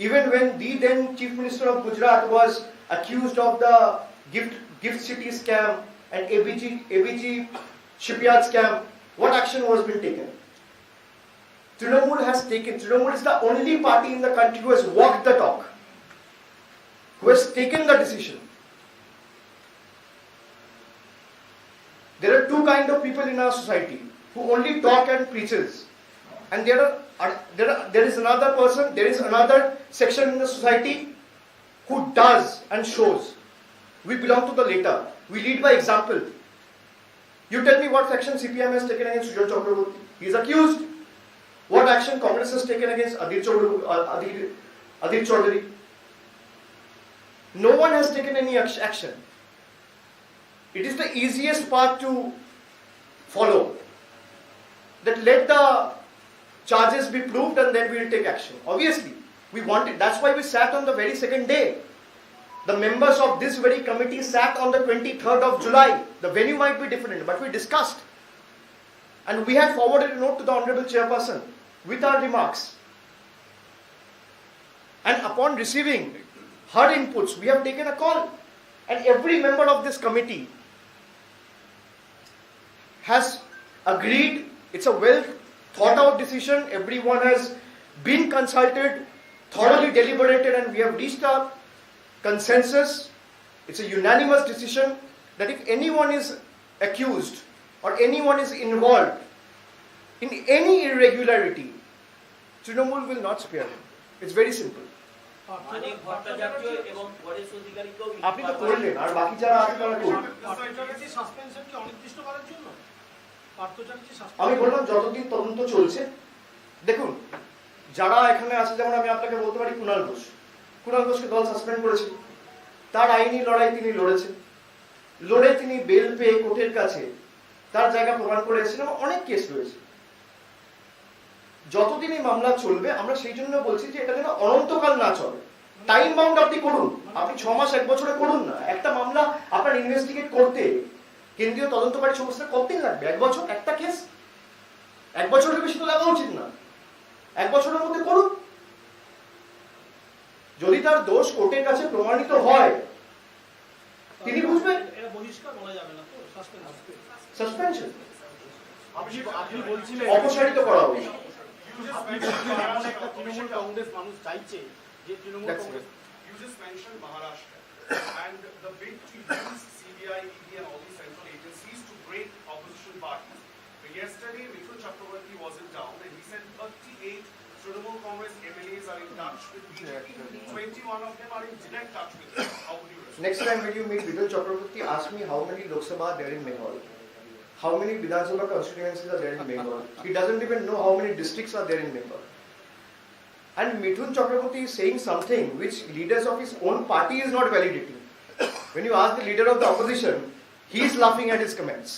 Even when the then Chief Minister of Gujarat was accused of the gift city scam and ABG shipyard scam, what action was being taken? Trinamool is the only party in the country who has walked the talk, who has taken the decision. There are two kinds of people in our society who only talk and preaches, and there is another section in the society who does and shows. We belong to the latter. We lead by example. You tell me what action CPM has taken against Sujal Chakraborty. He is accused. What action Congress has taken against Adil Chaudhary? No one has taken any action. It is the easiest path to follow. That let the charges be proved and then we will take action. Obviously, we want it. That's why we sat on the very second day. The members of this very committee sat on the 23rd of July. The venue might be different, but we discussed. And we had forwarded a note to the Honorable Chairperson with our remarks. And upon receiving her inputs, we have taken a call. And every member of this committee has agreed. It's a well thought out decision. Everyone has been consulted, thoroughly deliberated, and we have reached a consensus. It's a unanimous decision that if anyone is accused or anyone is involved in any irregularity, Trinamool will not spare him. It's very simple. Manik Bhattacharya এবং পরেশ অধিকারীকেও আপনি তো করলেন, আর বাকি যারা আছে তারা করুন। আমি বললাম যতদিন তদন্ত চলছে, দেখুন যারা এখানে আছে, যেমন আমি আপনাকে বলতে পারি কুণাল ঘোষকে দল সাসপেন্ড করেছে, তার আইনি লড়াই তিনি লড়েছেন, লড়ে তিনি বেল পেয়ে কোর্টের কাছে তার জায়গা প্রমাণ করে এসেছিলেন। অনেক কেস রয়েছে, যতদিন এই মামলা চলবে আমরা সেই জন্য বলছি যে এটা যেন অনন্তকাল না চলে। টাইম বাউন্ড আপনি করুন, আপনি 6 মাস 1 বছরে করুন না। একটা মামলা আপনার ইনভেস্টিগেট করতে কেন্দ্রীয় তদন্তকারী সংস্থা কতদিন লাগবে? 1 বছর একটা কেস? 1 বছরের বেশি তো লাগা উচিত না। 1 বছরের মধ্যে করুন। যদি তার দোষ কোর্টের কাছে প্রমাণিত হয় তিনি বুঝবেন। এটা বহিষ্কার বলা যাবে না, তো সাসপেনশন আপনি বলছিলেন অপসারিত করা হবে। তৃণমূল কংগ্রেস মানুষ চাইছে যে Trinamool Congress You just mentioned Maharashtra and the bid to use CBI, ED and all these central agencies to break opposition parties. But yesterday, Mithun Chakraborty was in town and he said 38 Trinamool Congress MLAs are in touch with BJP. 21 of them are in direct touch with them. How would you respond? Next time when you meet Mithun Chakraborty, ask me how many Lok Sabha are there in Bengal. How many Vidhan Sabha constituencies are there in Bengal? He doesn't even know how many districts are there in Bengal. And Mithun Chakraborty is saying something which leaders of his own party is not validating. When you ask the leader of the opposition, he is laughing at his comments.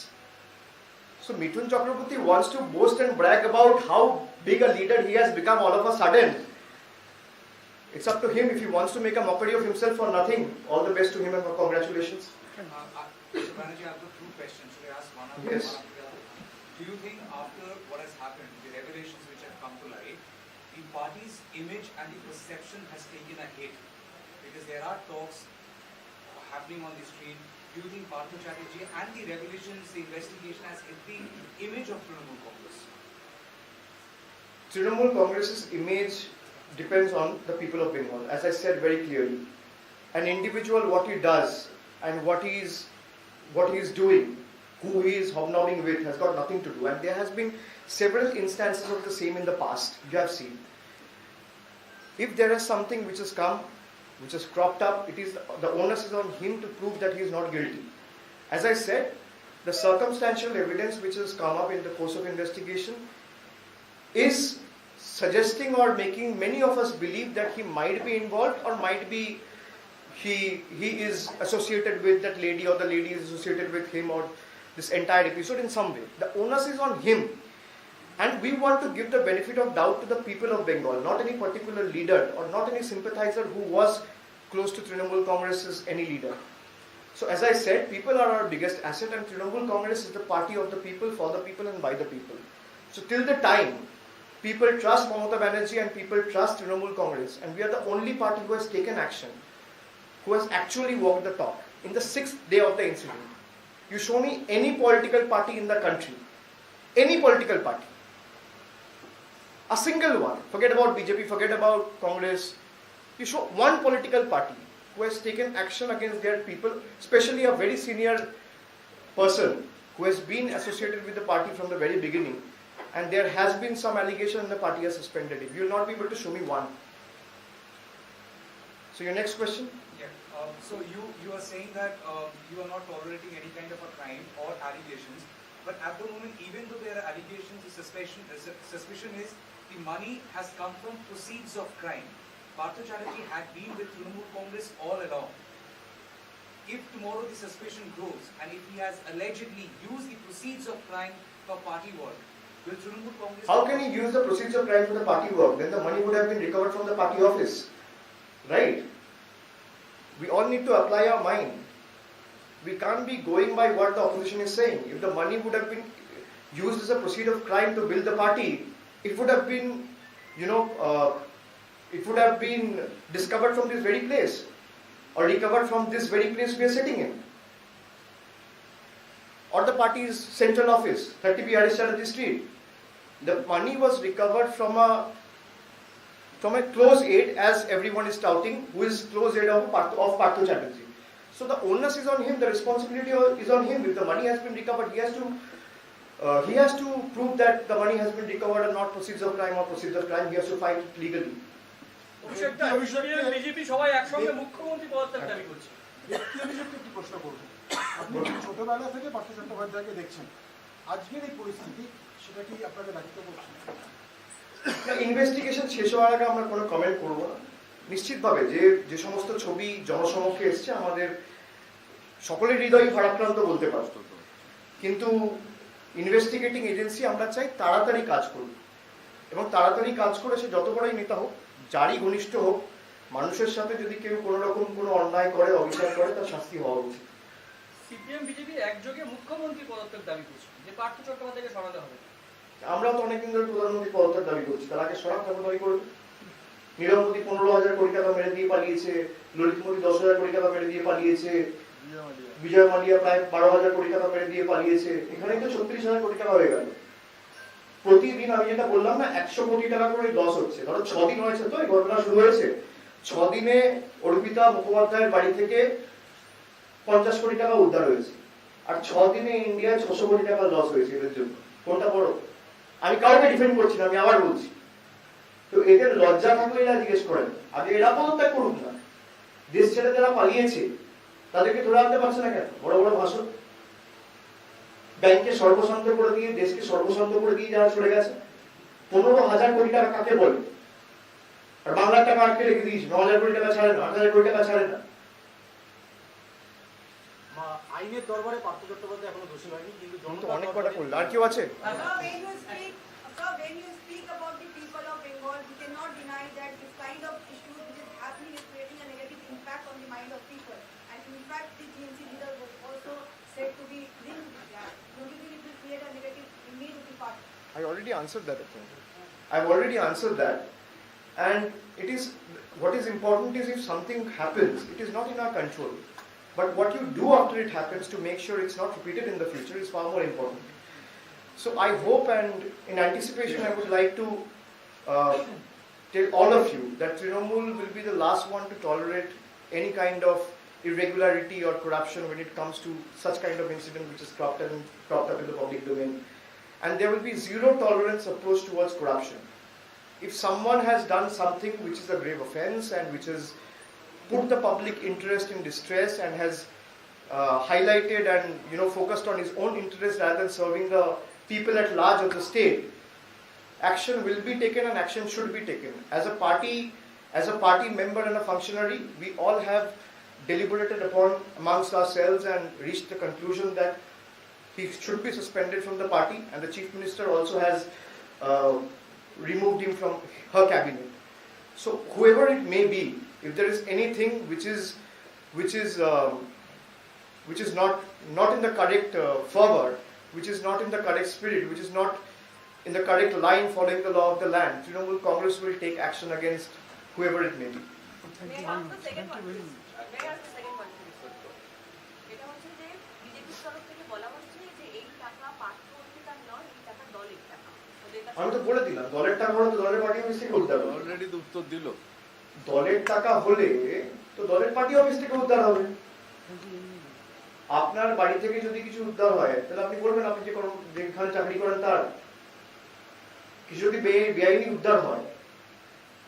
So Mithun Chakraborty wants to boast and brag about how big a leader he has become all of a sudden. It's up to him. If he wants to make a mockery of himself for nothing, all the best to him and congratulations. Mr. Banerjee, I've got 2 questions. Should I ask one after Yes. one after the other? Do you think after what has happened, the revelations which have come to light, the party's image and the perception has taken a hit? Because there are talks happening on the street. Do you think Partha Chatterjee and the revelations, the investigation has hit the image of Trinamool Congress? Trinamool Congress's image depends on the people of Bengal. As I said very clearly, an individual, what he does and what he is doing, who he is hobnobbing with, has got nothing to do. And there has been several instances of the same in the past. You have seen. If there is something which has come, which has cropped up, it is the onus is on him to prove that he is not guilty. As I said, the circumstantial evidence which has come up in the course of investigation is suggesting or making many of us believe that he might be involved, or might be he is associated with that lady, or the lady is associated with him, or this entire episode in some way. The onus is on him. And we want to give the benefit of doubt to the people of Bengal, not any particular leader or not any sympathizer who was close to Trinamool Congress as any leader. So as I said, people are our biggest asset, and Trinamool Congress is the party of the people, for the people and by the people. So till the time people trust Mamata Banerjee and people trust Trinamool Congress, and we are the only party who has taken action, who has actually walked the talk. In the 6th day of the incident, you show me any political party in the country, any political party, a single one, forget about BJP, forget about Congress, you show one political party who has taken action against their people, especially a very senior person who has been associated with the party from the very beginning, and there has been some allegation and the party has suspended him. You will not be able to show me one. So your next question? Yeah. So you are saying that you are not tolerating any kind of a crime or allegations, but at the moment, even though there are allegations, the suspicion is the money has come from proceeds of crime. Partha Chatterjee had been with Trinamool Congress all along. If tomorrow the suspicion grows, and if he has allegedly used the proceeds of crime for party work, will Trinamool Congress... How can he use the proceeds of crime for the party work? Then the money would have been recovered from the party office. Right? We all need to apply our mind. We can't be going by what the opposition is saying. If the money would have been used as a proceed of crime to build the party, it would have been, it would have been discovered from this very place, or recovered from this very place we are sitting in, or the party's central office, 30B Harish Chatterjee Street. The money was recovered from a from a close aide, as everyone is touting, who is close aide of Partho Chatterjee. So the onus is on him, the responsibility is on him. If the money has been recovered, he has to prove that the money has been recovered and not proceeds of crime or proceeds of crime. He has to fight it legally. BJP সবাই একসঙ্গে মুখ্যমন্ত্রী পদত্যাগ দাবি করছে। ব্যক্তি অভিযোগকে একটি প্রশ্ন করব, আপনি ছোটবেলা থেকে পার্থ চট্টোপাধ্যায়কে দেখছেন, আজকের এই পরিস্থিতি সেটা কি আপনাকে ব্যথিত করছে? ইনভেস্টিগেশন শেষ হওয়ার আগে আমরা কোনো কমেন্ট করবো না। নিশ্চিতভাবে যে সমস্ত ছবি জনসমক্ষে এসছে, আমাদের সকলের হৃদয় ভারাক্রান্ত বলতে পারত, কিন্তু ইনভেস্টিগেটিং এজেন্সি আমরা চাই তাড়াতাড়ি কাজ করুক, এবং তাড়াতাড়ি কাজ করে সে যত বড়ই নেতা হোক, যারই ঘনিষ্ঠ হোক, মানুষের সাথে যদি কেউ কোনো রকম কোনো অন্যায় করে, অবিচার করে, তার শাস্তি হওয়া উচিত। সিপিএম বিজেপি একযোগে মুখ্যমন্ত্রী পদত্যাগ দাবি করছে, যে পার্থ চট্টোপাধ্যায়কে সরাতে হবে। আমরাও তো অনেকদিন ধরে প্রধানমন্ত্রী পদত্যাগ দাবি করছি, তার আগে সরাব কেন দাবি করবে? নীরব মোদী 15,000 কোটি টাকা মেরে দিয়ে পালিয়েছে, ললিত মোদী 10,000 কোটি টাকা মেরে দিয়ে পালিয়েছে, বিজয় মালিয়া প্রায় 12,000 কোটি টাকা মেরে দিয়ে পালিয়েছে, এখানে তো 36,000 কোটি টাকা হয়ে গেল। প্রতিদিন আমি যেটা বললাম না, 100 কোটি টাকা করে লস হচ্ছে। ধরো 6 দিন হয়েছে, তো এই ঘটনা শুরু হয়েছে 6 দিনে অর্পিতা মুখোপাধ্যায়ের বাড়ি থেকে 50 কোটি টাকা উদ্ধার হয়েছে, আর 6 দিনে ইন্ডিয়ায় 600 কোটি টাকা লস হয়েছে। এদের জন্য কোনটা বড়? আমি কাউকে ডিফেন্ড করছি না, আমি আবার বলছি, তো এদের লজ্জা থাকলে এরা জিজ্ঞেস করেন, আগে এরা পদত্যাগ করুক না। দেশ ছেড়ে যারা পালিয়েছে তাদেরকে ধরে আনতে পারছে না কেন? বড় বড় ভাষণ, ব্যাংকে সর্বশান্ত করে দিয়ে, দেশকে সর্বশান্ত করে দিয়ে যারা চলে গেছে। 15,000 কোটি টাকা কাকে বলে? আর বাংলার টাকা আটকে রেখে দিয়েছে, 9,000 কোটি টাকা ছাড়ে না, 8,000 কোটি টাকা ছাড়ে না। আইনের দরবারে পার্থ চট্টোপাধ্যায় এখনো দোষী হয়নি, কিন্তু তো অনেক কটা করলো। আর কেউ আছে? When you speak about the people of Bengal, we cannot deny that this kind of issue which is happening is creating a negative impact on the mind of people. And in fact, the GNC leader was also said to be linked with that. Don't you think it will create a negative image of the party? I already answered that. I've already answered that. And it is, what is important is if something happens, it is not in our control. But what you do after it happens to make sure it's not repeated in the future is far more important. So I hope, and in anticipation, I would like to tell all of you that Trinamool will be the last one to tolerate any kind of irregularity or corruption when it comes to such kind of incident which is cropped up in the public domain. And there will be zero tolerance approach towards corruption. If someone has done something which is a grave offense and which has put the public interest in distress and has highlighted and focused on his own interest rather than serving the people at large of the state, action will be taken and action should be taken. As a party member and a functionary, we all have deliberated upon amongst ourselves and reached the conclusion that he should be suspended from the party, and the Chief Minister also has removed him from her cabinet. So whoever it may be, if there is anything which is not in the correct fervor, which is not in the correct spirit, which is not in the correct line following the law of the land, Trinamool Congress will take action against whoever it may be. May I ask the second one, please? May I ask the second one, please? এটা হচ্ছে যে বিজেপির তরফ থেকে বলা হচ্ছে যে এই টাকা পার্থ অর্পিতার নয়, এই টাকা দলের টাকা। আমি তো বলে দিলাম, দলের টাকা হলে তো দলের পার্টি অফিস থেকে উদ্ধার হবে। অলরেডি উত্তর দিল, দলের টাকা হলে তো দলের পার্টি অফিস থেকে উদ্ধার হবে। আপনার বাড়ি থেকে যদি কিছু উদ্ধার হয়, তাহলে আপনি বলবেন আপনি যেখানে চাকরি করেন তার। কিছু যদি বেআইনি উদ্ধার হয়,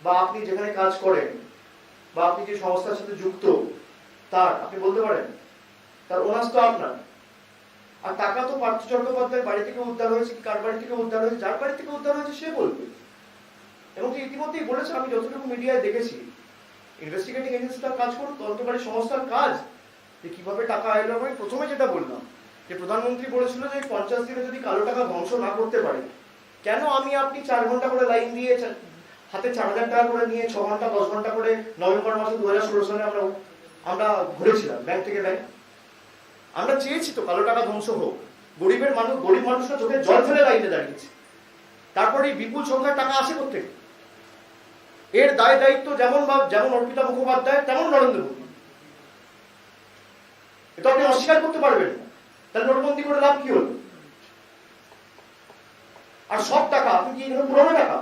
বা আপনি যেখানে কাজ করেন, বা আপনি যে সংস্থার সাথে যুক্ত তার, আপনি বলতে পারেন। তার ওনাস তো আপনার। আর টাকা তো পার্থ চট্টোপাধ্যায়ের বাড়ি থেকে উদ্ধার হয়েছে, কার বাড়ি থেকে উদ্ধার হয়েছে, যার বাড়ি থেকে উদ্ধার হয়েছে সে বলবে। এবং যে ইতিমধ্যেই বলেছে, আমি যতটুকু মিডিয়ায় দেখেছি, ইনভেস্টিগেটিং এজেন্সিটা কাজ করুক, তদন্তকারী সংস্থার কাজ যে কিভাবে টাকা এলো। আমি প্রথমে যেটা বললাম যে প্রধানমন্ত্রী বলেছিল যে 50 দিনে যদি কালো টাকা ধ্বংস না করতে পারে, কেন আপনি 4 ঘন্টা করে লাইন দিয়ে হাতে 4,000 টাকা করে নিয়ে 6 ঘন্টা 10 ঘন্টা করে নভেম্বর মাসে 2016 সালে আমরা ঘুরেছিলাম ব্যাংক থেকে ব্যাংক। আমরা চেয়েছি তো কালো টাকা ধ্বংস হোক। গরিব মানুষরা চোখে জল ফেলে লাইনে দাঁড়িয়েছে। তারপরে এই বিপুল সংখ্যার টাকা আসে কোথেকে? এর দায়িত্ব যেমন অর্পিতা মুখোপাধ্যায়, তেমন নরেন্দ্র মোদী। এটা আপনি অস্বীকার করতে পারবেন না। তাহলে নোটবন্দি করে লাভ কি হলো? আর সব টাকা আপনি কি পুরনো টাকা,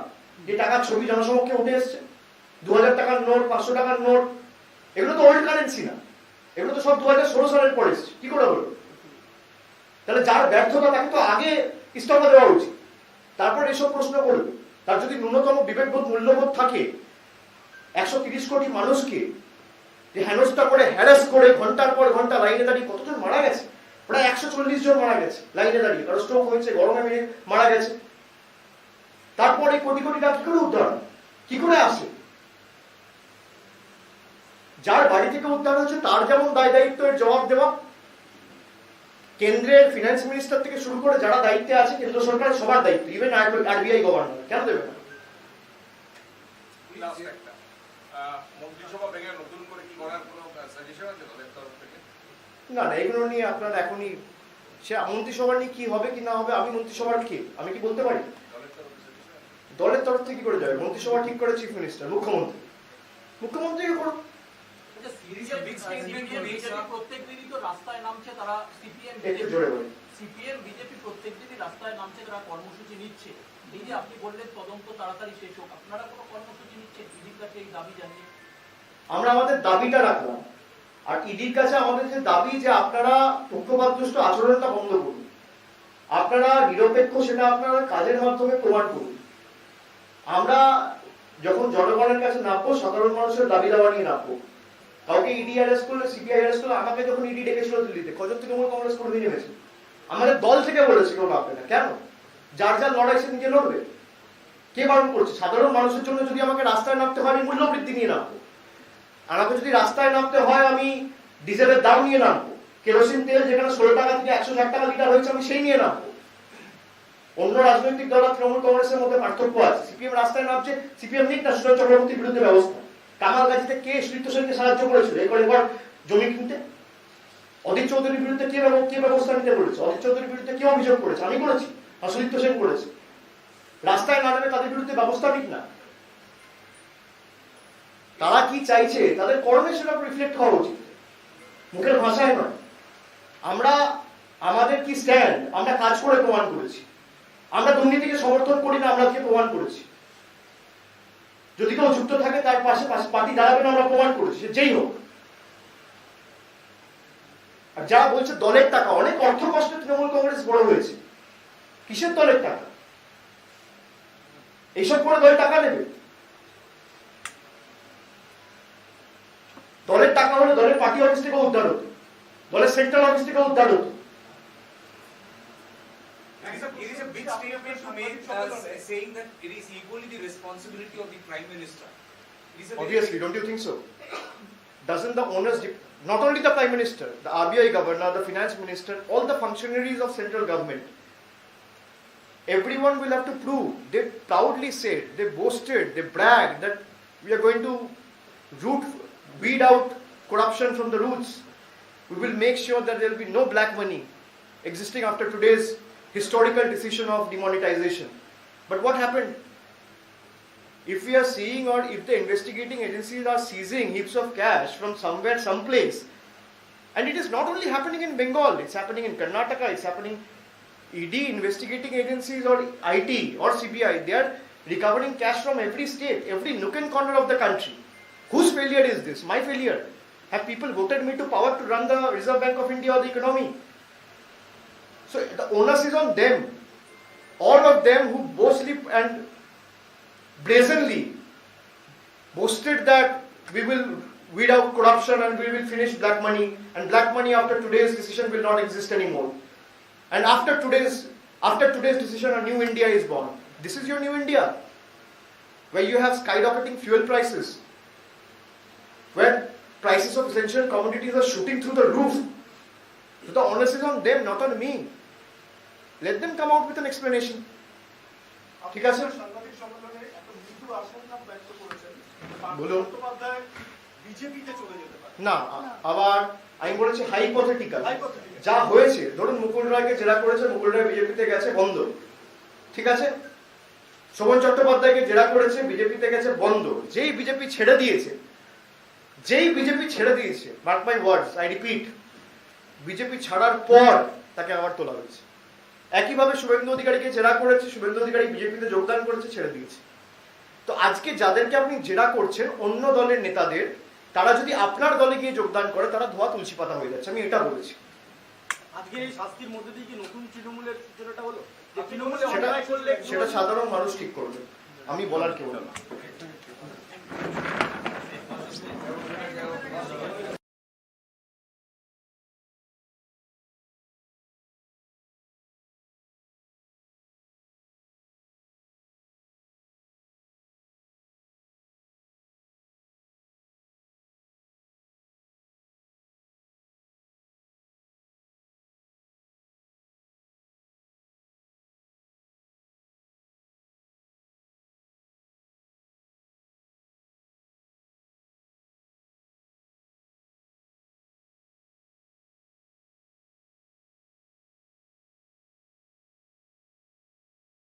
যে টাকার ছবি জনসমক্ষে উঠে এসছে, 2000 টাকার নোট, 500 টাকার নোট, এগুলো তো ওল্ড কারেন্সি না, এগুলো তো সব 2016 সালের পরে এসেছে। কি করে হলো? তাহলে যার ব্যর্থতা তাকে তো আগে ইস্তফা দেওয়া উচিত, তারপর এসব প্রশ্ন করবে। তার যদি ন্যূনতম বিবেকবোধ, মূল্যবোধ থাকে, 130 কোটি মানুষকে যে হেনস্থা করে, হ্যারাস করে, ঘন্টার পর ঘন্টা লাইনে দাঁড়িয়ে কতজন মারা গেছে, প্রায় 140 জন মারা গেছে লাইনে দাঁড়িয়ে, কারো স্ট্রোক হয়েছে, গরমে মেরে মারা গেছে। তারপরে কোটি কোটি টাকা কি করে উদ্ধার, কি করে আসে? যার বাড়ি থেকে উদ্ধার হচ্ছে তার যেমন দায় দায়িত্বের জবাব দেওয়া, কেন্দ্রের ফিনান্স মিনিস্টার থেকে শুরু করে যারা দায়িত্বে আছে কেন্দ্র সরকারের সবার দায়িত্ব, ইভেন আরবিআই গভর্নর, কেন দেবে না? মন্ত্রিসভা ভেঙে নতুন করে কি করার কোনো সাজেশন আছে দলের তরফ থেকে? না না, এগুলো নিয়ে আপনার এখনই, সে মন্ত্রিসভা নিয়ে কি হবে কি না হবে, আমি মন্ত্রিসভার কে, আমি কি বলতে পারি? দলের তরফ থেকে কি করে যাবে? মন্ত্রিসভা ঠিক করে চিফ মিনিস্টার, মুখ্যমন্ত্রী, মুখ্যমন্ত্রীকে করো। প্রত্যেক দিনই তো রাস্তায় নামছে তারা, একটু জোরে বলি। সিপিএম বিজেপি প্রত্যেক দিনই রাস্তায় নামছে, তারা কর্মসূচি নিচ্ছে। এই যে আপনি বললেন তদন্ত তাড়াতাড়ি শেষ হোক, আপনারা কোনো কর্মসূচি নিচ্ছেন ইডির কাছে এই দাবি জানিয়ে? আমরা আমাদের দাবিটা রাখলাম, আর ইডির কাছে আমাদের যে দাবি যে আপনারা পক্ষপাতদুষ্ট আচরণটা বন্ধ করুন, আপনারা নিরপেক্ষ সেটা আপনারা কাজের মাধ্যমে প্রমাণ করুন। আমরা যখন জনগণের কাছে নামবো, সাধারণ মানুষের দাবি দাওয়া নিয়ে নামবো। কাউকে ইডি অ্যারেস্ট করলে, সিবিআই অ্যারেস্ট করলে, আমাকে যখন ইডি ডেকেছিল দিল্লিতে, কজন তৃণমূল কংগ্রেস কর্মী নেমেছে, আমাদের দল থেকে বলেছে কেউ নামবে না। কেন? যার যার লড়াই সে নিজে লড়বে, কে বারণ করছে? সাধারণ মানুষের জন্য যদি আমাকে রাস্তায় নামতে হয়, আমি মূল্য বৃদ্ধি নিয়ে নামবো। আমাকে যদি রাস্তায় নামতে হয়, আমি ডিজেলের দাম নিয়ে নামবো। কেরোসিন তেল যেখানে 16 টাকা থেকে 160 টাকা লিটার হয়েছে, আমি সেই নিয়ে নামবো। অন্য রাজনৈতিক দল আর তৃণমূল কংগ্রেসের মধ্যে পার্থক্য আছে। সিপিএম রাস্তায় নামছে, সিপিএম নিক না সুজন চক্রবর্তীর বিরুদ্ধে ব্যবস্থা। কামাল গাজীতে কে শ্রীত সেনকে সাহায্য করেছিল এবার জমি কিনতে? অদিত চৌধুরীর বিরুদ্ধে কে ব্যবস্থা নিতে বলেছে? অদিত চৌধুরীর বিরুদ্ধে কে অভিযোগ করেছে? আমি করেছি, আর শ্রীত সেন করেছে। রাস্তায় না নেমে তাদের বিরুদ্ধে ব্যবস্থা নিক না। তারা কি চাইছে, তাদের কর্মে সেটা রিফ্লেক্ট হওয়া উচিত, মুখের ভাষায় নয়। আমরা আমাদের কি স্ট্যান্ড, আমরা কাজ করে প্রমাণ করেছি। আমরা দুর্নীতিকে সমর্থন করি না, আমরা আজকে প্রমাণ করেছি। যদি কেউ যুক্ত থাকে তার পাশে পার্টি দাঁড়াবে না, আমরা প্রমাণ করেছি, যেই হোক। আর যারা বলছে দলের টাকা, অনেক অর্থ কষ্টে তৃণমূল কংগ্রেস বড় হয়েছে, কিসের দলের টাকা? এইসব করে দলের টাকা নেবে? দলের টাকা হলে দলের পার্টি অফিস থেকে উদ্ধার হতো, দলের সেন্ট্রাল অফিস থেকে উদ্ধার হতো। It is a big statement to make, saying that it is equally the responsibility of the Prime Minister. Obviously, don't you think so? Doesn't the onus, not only the Prime Minister, the RBI Governor, the Finance Minister, all the functionaries of central government, everyone will have to prove. They proudly said, they boasted, they bragged that we are going to weed out corruption from the roots. We will make sure that there will be no black money existing after today's historical decision of demonetization. But what happened? If we are seeing, or if the investigating agencies are seizing heaps of cash from somewhere, someplace, and it is not only happening in Bengal, it's happening in Karnataka, it's happening, ED, investigating agencies, or IT, or CBI, they are recovering cash from every state, every nook and corner of the country. Whose failure is this? My failure. Have people voted me to power to run the Reserve Bank of India or the economy? So the onus is on them. All of them who boastfully and brazenly boasted that we will weed out corruption and we will finish black money, and black money after today's decision will not exist anymore. And after today's decision, a new India is born. This is your new India, where you have skyrocketing fuel prices, where prices of essential commodities are shooting through the roof. So the onus is on them, not on me. Let them come out with an explanation. ঠিক আছে? সাংবাদিক সম্মেলনে একটা মৃত্যুর আশঙ্কা ব্যক্ত করেছেন, বলুন। চট্টোপাধ্যায় বিজেপিতে চলে যেতে পারে। না, আবার আমি বলেছি হাইপোথেটিক্যাল। যা হয়েছে, ধরুন মুকুল রায়কে জেরা করেছে, মুকুল রায় বিজেপিতে গেছে, বন্ধ, ঠিক আছে। শোভন চট্টোপাধ্যায়কে জেরা করেছে, বিজেপিতে গেছে, বন্ধ। যেই বিজেপি ছেড়ে দিয়েছে, mark my words, I repeat, BJP ছাড়ার পর তাকে আবার তোলা হয়েছে। একইভাবে শুভেন্দু অধিকারীকে জেরা করেছে, শুভেন্দু অধিকারী বিজেপিতে যোগদান করেছে, ছেড়ে দিয়েছে। তো আজকে যাদেরকে আপনি জেরা করছেন অন্য দলের নেতাদের, তারা যদি আপনার দলে গিয়ে যোগদান করে তারা ধোয়া তুলসী পাতা হয়ে যাচ্ছে, আমি এটা বলেছি। আজকে এই শাস্তির মধ্যে দিয়ে কি নতুন তৃণমূলের সূচনাটা হলো? সেটা সাধারণ মানুষ ঠিক করবে, আমি বলার কেউ না।